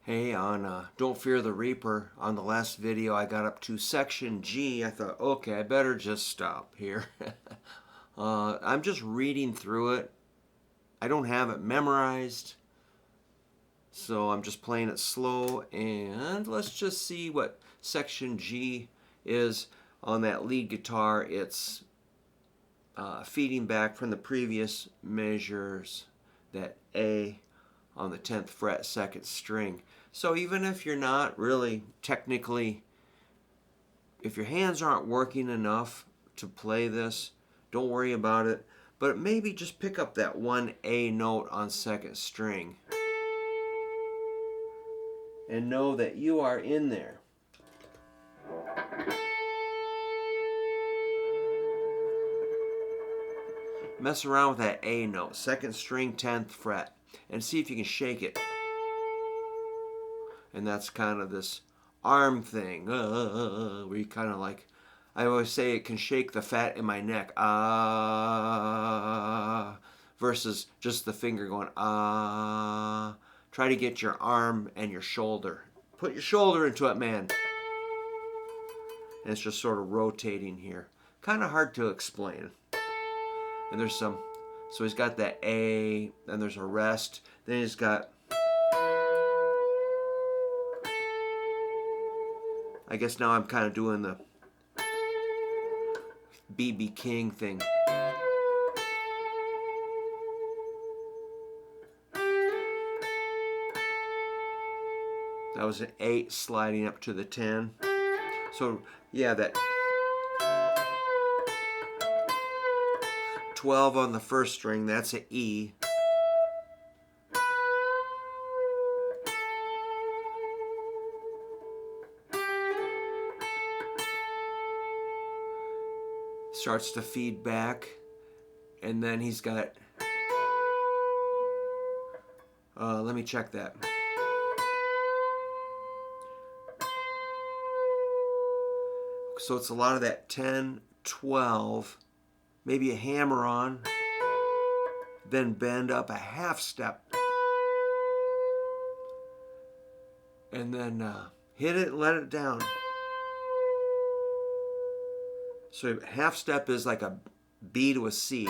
Hey, on Don't Fear the Reaper, on the last video I got up to section G. I thought, okay, I better just stop here. I'm just reading through it. I don't have it memorized, so I'm just playing it slow, and let's just see what section G is. On that lead guitar, it's feeding back from the previous measures, that A on the 10th fret, 2nd string. So even if you're not really technically, if your hands aren't working enough to play this, don't worry about it. But maybe just pick up that one A note on 2nd string and know that you are in there. Mess around with that A note, 2nd string, 10th fret, and see if you can shake it. And that's kind of this arm thing, where you kind of like, I always say it can shake the fat in my neck, versus just the finger going, Try to get your arm and your shoulder. Put your shoulder into it, man. And it's just sort of rotating here. Kind of hard to explain. And there's some, so he's got that A, then there's a rest, then he's got, I guess now I'm kind of doing the B.B. King thing. That was an 8 sliding up to the 10. So yeah, that 12 on the 1st string, that's an E. Starts to feed back, and then he's got, let me check that. So it's a lot of that 10, 12, maybe a hammer on, then bend up a half step, and then hit it and let it down. So half step is like a B to a C.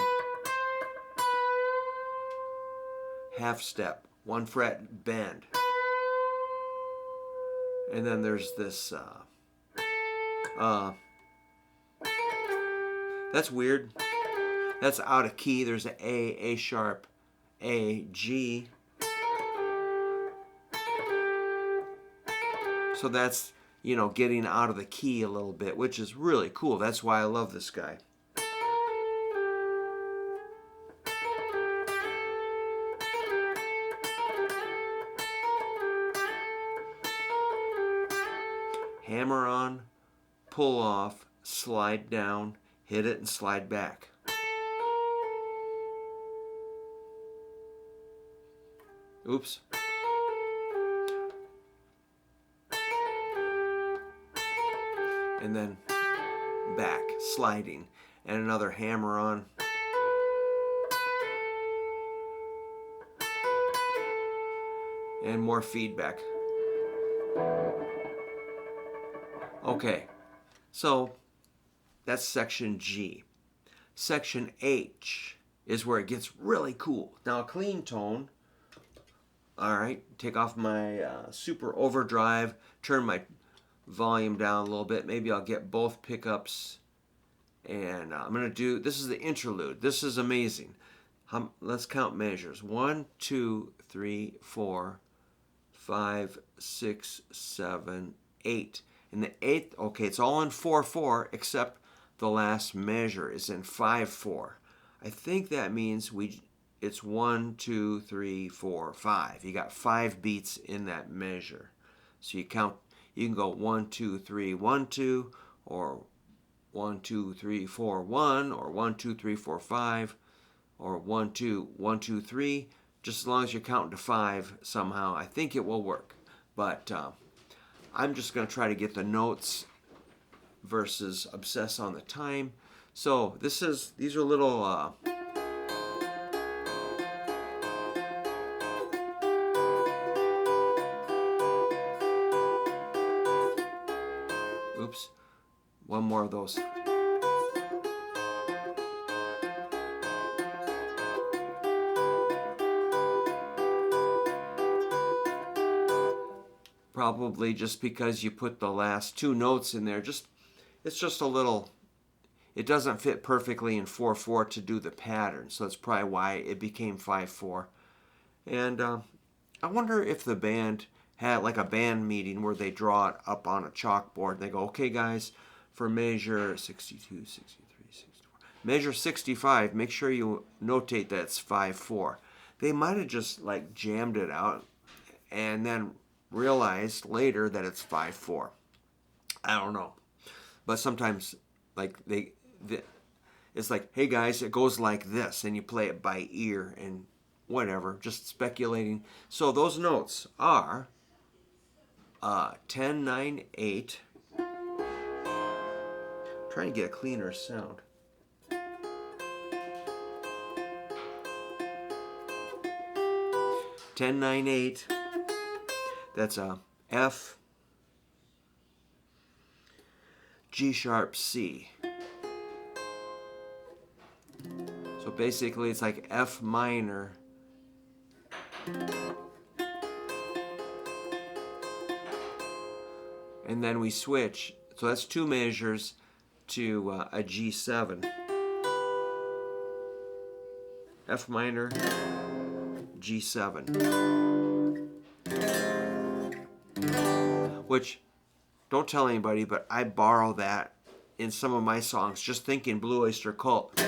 Half step, 1 fret bend. And then there's this, that's weird. That's out of key. There's an A sharp, A, G. So that's, you know, getting out of the key a little bit, which is really cool. That's why I love this guy. Hammer on, pull off, slide down, hit it and slide back. Oops. And then back, sliding, and another hammer on. And more feedback. Okay, so that's section G. Section H is where it gets really cool. Now a clean tone, all right, take off my super overdrive, turn my volume down a little bit. Maybe I'll get both pickups, and I'm gonna do, this is the interlude. This is amazing. Let's count measures. 1, 2, 3, 4, 5, 6, 7, 8. In the 8th, okay, it's all in 4/4 except the last measure is in 5/4. I think that means it's 1, 2, 3, 4, 5. You got 5 beats in that measure. So you count. You can go 1, 2, 3, 1, 2, or 1, 2, 3, 4, 1, or 1, 2, 3, 4, 5, or 1, 2, 1, 2, 3. Just as long as you're counting to 5 somehow, I think it will work. But I'm just going to try to get the notes versus obsess on the time. So these are little One more of those. Probably just because you put the last two notes in there, it's just a little, it doesn't fit perfectly in 4/4 to do the pattern, so that's probably why it became 5/4. And I wonder if the band had like a band meeting where they draw it up on a chalkboard and they go, okay guys, for measure 62, 63, 64, measure 65, make sure you notate that's 5/4. They might have just like jammed it out and then realized later that it's 5/4. I don't know. But sometimes like it's like, hey guys, it goes like this, and you play it by ear and whatever, just speculating. So those notes are 10, 9, 8. Trying to get a cleaner sound. Ten, 9, 8. That's a F, G sharp, C. So basically it's like F minor, and then we switch. So that's two measures to a G7. F minor, G7. Which, don't tell anybody, but I borrow that in some of my songs, just thinking Blue Oyster Cult.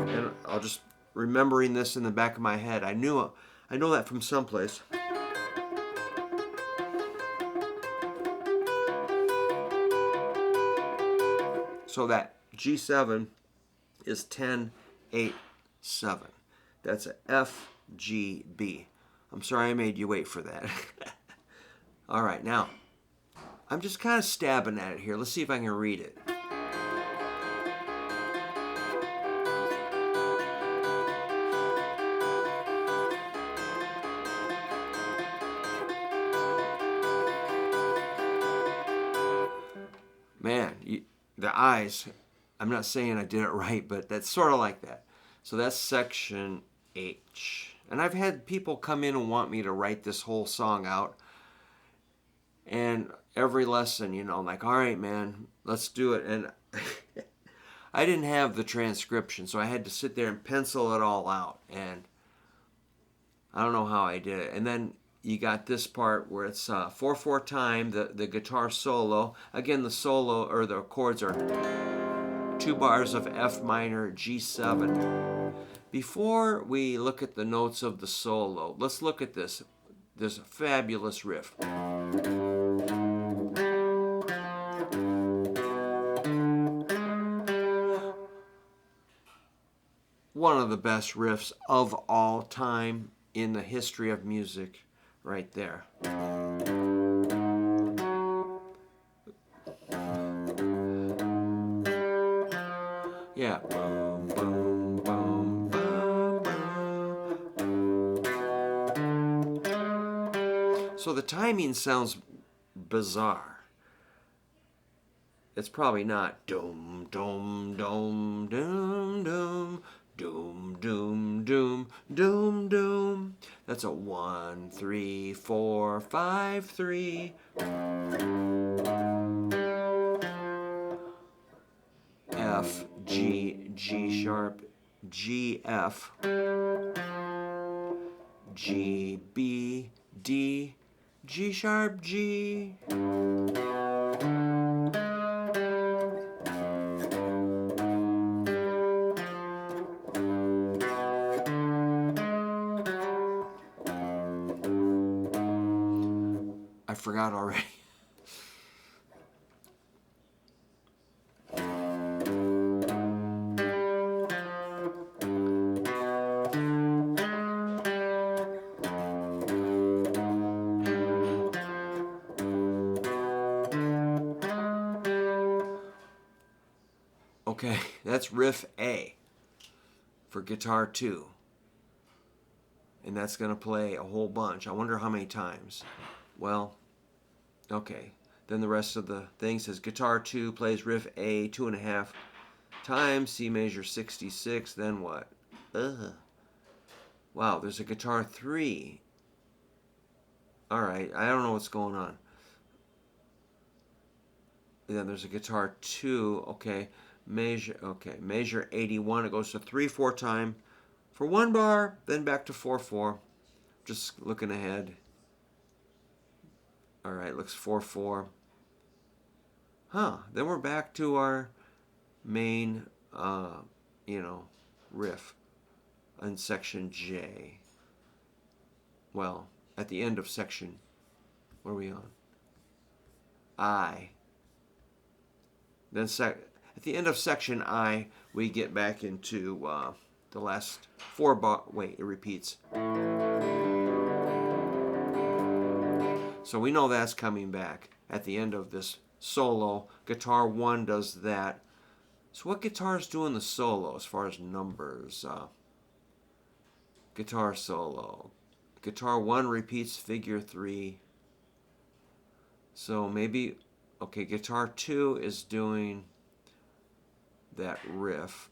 And I'll just remembering this in the back of my head. I know that from someplace. So that G7 is 10, 8, 7. That's a F, G, B. I'm sorry I made you wait for that. All right, now, I'm just kind of stabbing at it here. Let's see if I can read it. Man, the eyes, I'm not saying I did it right, but that's sort of like that. So that's section H. And I've had people come in and want me to write this whole song out. And every lesson, I'm like, all right, man, let's do it. And I didn't have the transcription, so I had to sit there and pencil it all out. And I don't know how I did it. And then you got this part where it's 4/4 time, the guitar solo. Again, the solo or the chords are 2 bars of F minor, G7. Before we look at the notes of the solo, let's look at this. There's a fabulous riff. One of the best riffs of all time in the history of music, right there. Yeah. Boom, boom, boom, boom, boom. So the timing sounds bizarre. It's probably not dum dum dum dum dum doom doom doom doom doom. That's a 1 3 4 5 3. F, G, G sharp, G, F, G, B, D, G sharp, G. I forgot already. Okay, that's riff A. for guitar 2. And that's going to play a whole bunch. I wonder how many times. Well, okay. Then the rest of the thing says guitar 2 plays riff A 2.5 times, C major 66, then what? Ugh. Wow, there's a guitar 3. Alright, I don't know what's going on. Then there's a guitar 2, okay. Measure 81, it goes to 3/4 time for 1 bar, then back to 4/4. Just looking ahead. Alright, looks 4/4. Huh, then we're back to our main, riff in section J. Well, at the end of section, what are we on? I. Then at the end of section I, we get back into the last 4 bar. Wait, it repeats. So we know that's coming back at the end of this solo. Guitar 1 does that. So what guitar is doing the solo as far as numbers? Guitar solo. Guitar 1 repeats figure 3. So maybe, okay, guitar 2 is doing that riff.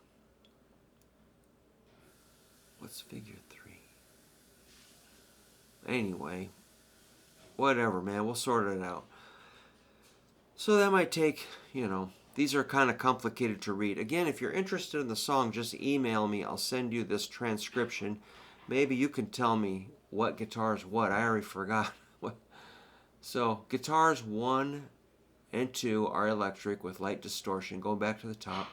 What's figure 3? Anyway, whatever, man. We'll sort it out. So that might take, these are kind of complicated to read. Again, if you're interested in the song, just email me. I'll send you this transcription. Maybe you can tell me what guitar is what. I already forgot. So guitars 1 and 2 are electric with light distortion. Go back to the top.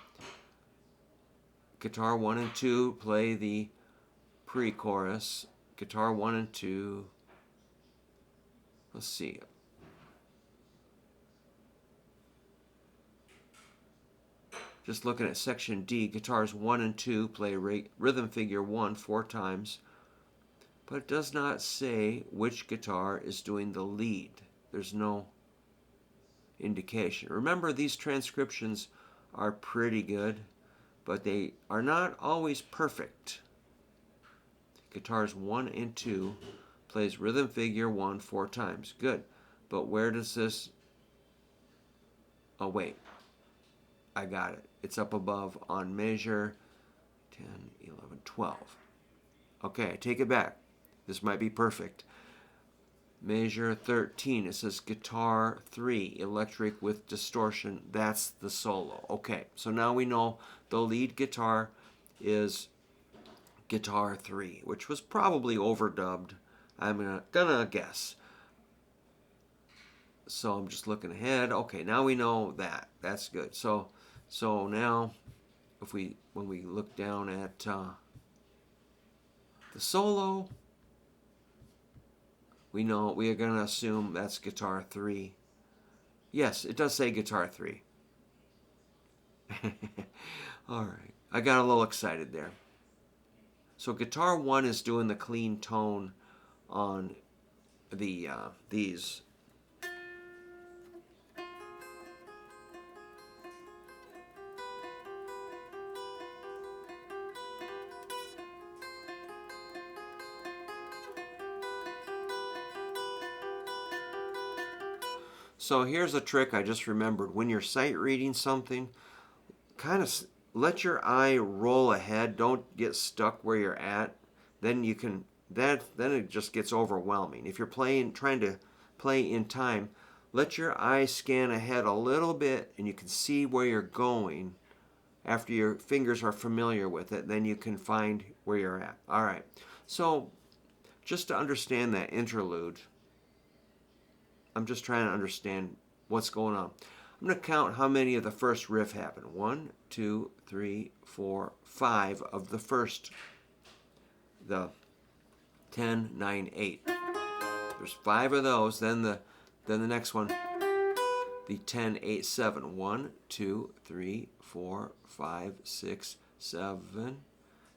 Guitar 1 and 2 play the pre-chorus. Guitar 1 and 2. Let's see. Just looking at section D, guitars 1 and 2 play rhythm figure 1 4 times. But it does not say which guitar is doing the lead. There's no indication. Remember, these transcriptions are pretty good, but they are not always perfect. Guitars 1 and 2 plays rhythm figure 1 4 times. Good. But where does this... Oh, wait. I got it. It's up above on measure 10, 11, 12. Okay, I take it back. This might be perfect. Measure 13, it says guitar 3, electric with distortion. That's the solo. Okay, so now we know the lead guitar is guitar 3, which was probably overdubbed. I'm gonna guess. So I'm just looking ahead. Okay, now we know that. That's good. So now, when we look down at the solo, we know we are going to assume that's guitar 3. Yes, it does say guitar 3. All right, I got a little excited there. So guitar 1 is doing the clean tone on these. So here's a trick I just remembered. When you're sight reading something, kind of let your eye roll ahead. Don't get stuck where you're at. Then you can then it just gets overwhelming. If you're trying to play in time, let your eye scan ahead a little bit and you can see where you're going. After your fingers are familiar with it, then you can find where you're at. All right. So just to understand that interlude, I'm just trying to understand what's going on. I'm going to count how many of the first riff happen. 1, 2, 3, 4, 5 of the first. The 10, 9, 8. There's 5 of those. Then the next one, the 10, 8, 7. 1, 2, 3, 4, 5, 6, 7.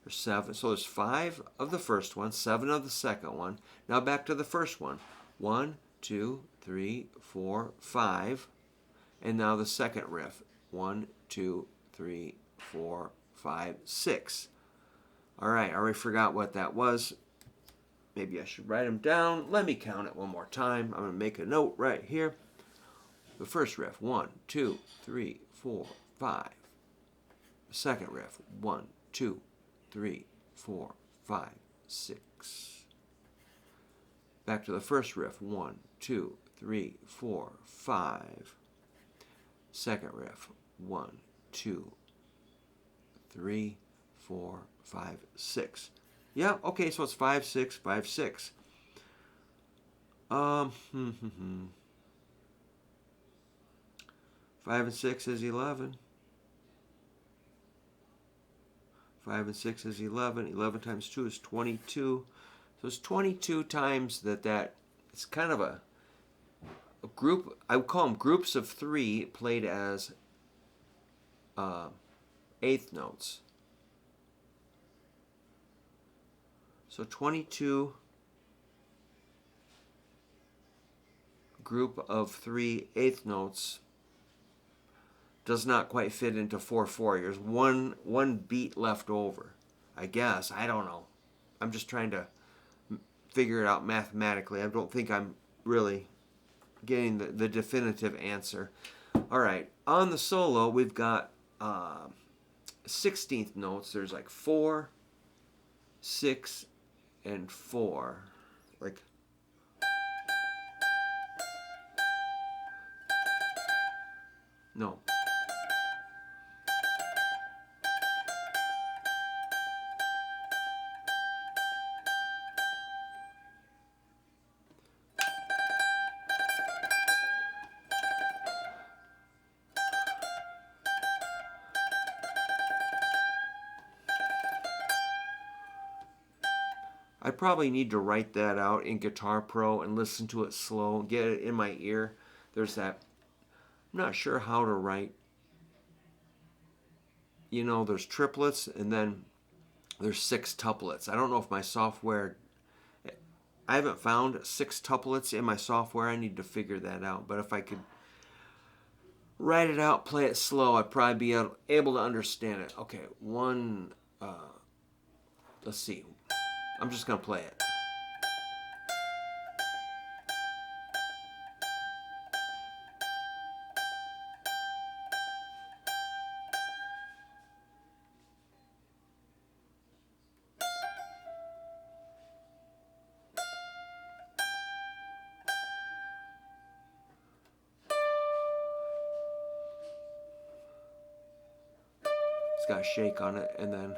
There's 7. So there's 5 of the first one, 7 of the second one. Now back to the first one. 1, 2, 3, 4, 5. And now the second riff. 1, 2, 3, 4, 5, 6. All right, I already forgot what that was. Maybe I should write them down. Let me count it one more time. I'm going to make a note right here. The first riff, 1, 2, 3, 4, 5. The second riff, 1, 2, 3, 4, 5, 6. Back to the first riff, 1, 2, 3, 4, 5. Second riff, 1, 2, 3, 4, 5, 6. Yeah, okay, so it's 5, 6, 5, 6. 5 and 6 is 11. 5 and 6 is 11. 11 times 2 is 22. So it's 22 times that it's kind of a group. I would call them groups of 3 played as eighth notes. So 22 group of 3 eighth notes does not quite fit into 4/4. There's one beat left over, I guess. I don't know. I'm just trying to figure it out mathematically. I don't think I'm really getting the definitive answer. All right, on the solo, we've got 16th notes. There's like 4, 6, and 4. Like, no. I probably need to write that out in Guitar Pro and listen to it slow, get it in my ear. There's that, I'm not sure how to write, there's triplets and then there's 6 tuplets. I don't know if my software, I haven't found 6 tuplets in my software. I need to figure that out. But if I could write it out, play it slow, I'd probably be able to understand it. Okay, let's see. I'm just going to play it. It's got a shake on it, and then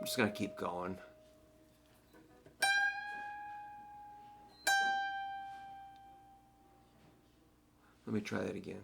I'm just going to keep going. Let me try that again.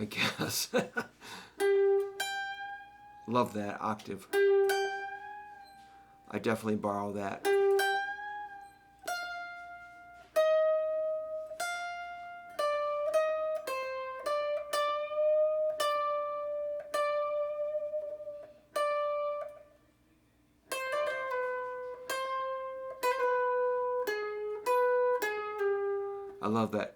I guess. Love that octave. I definitely borrow that. I love that.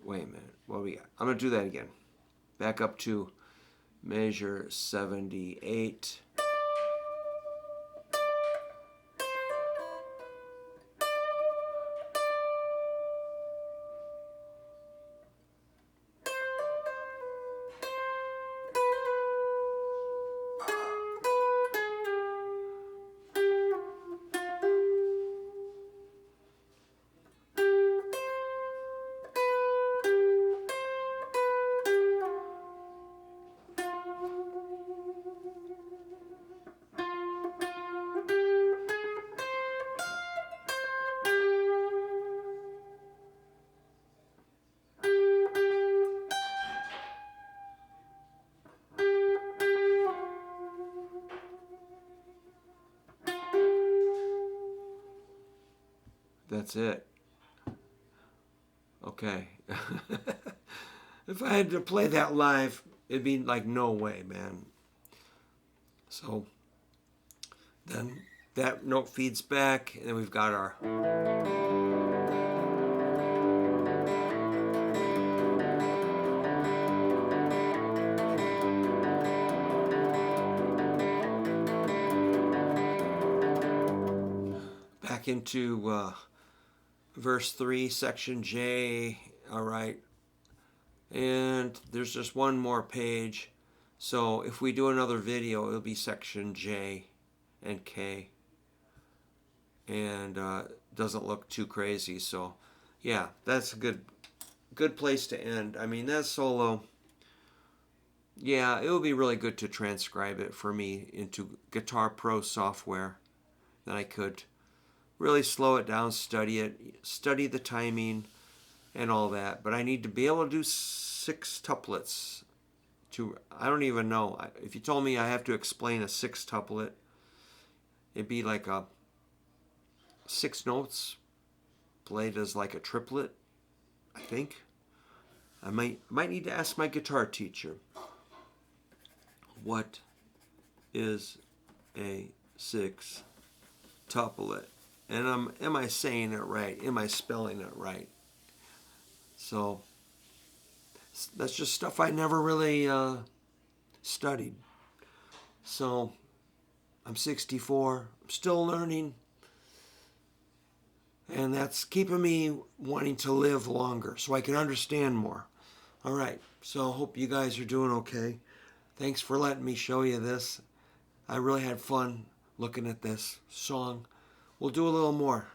Wait a minute. What do we got? I'm going to do that again. Back up to measure 78. That's it. Okay. If I had to play that live, it'd be like, no way, man. So then that note feeds back, and then we've got our back into verse 3, section J. All right. And there's just one more page. So if we do another video, it'll be section J and K. And doesn't look too crazy. So yeah, that's a good place to end. I mean, that solo, yeah, it would be really good to transcribe it for me into Guitar Pro software. Then I could really slow it down, study it, study the timing and all that. But I need to be able to do 6 tuplets. I don't even know. If you told me I have to explain a 6 tuplet, it'd be like a 6 notes played as like a triplet, I think. I might need to ask my guitar teacher. What is a 6 tuplet? And am I saying it right? Am I spelling it right? So that's just stuff I never really studied. So I'm 64. I'm still learning. And that's keeping me wanting to live longer so I can understand more. All right. So I hope you guys are doing okay. Thanks for letting me show you this. I really had fun looking at this song. We'll do a little more.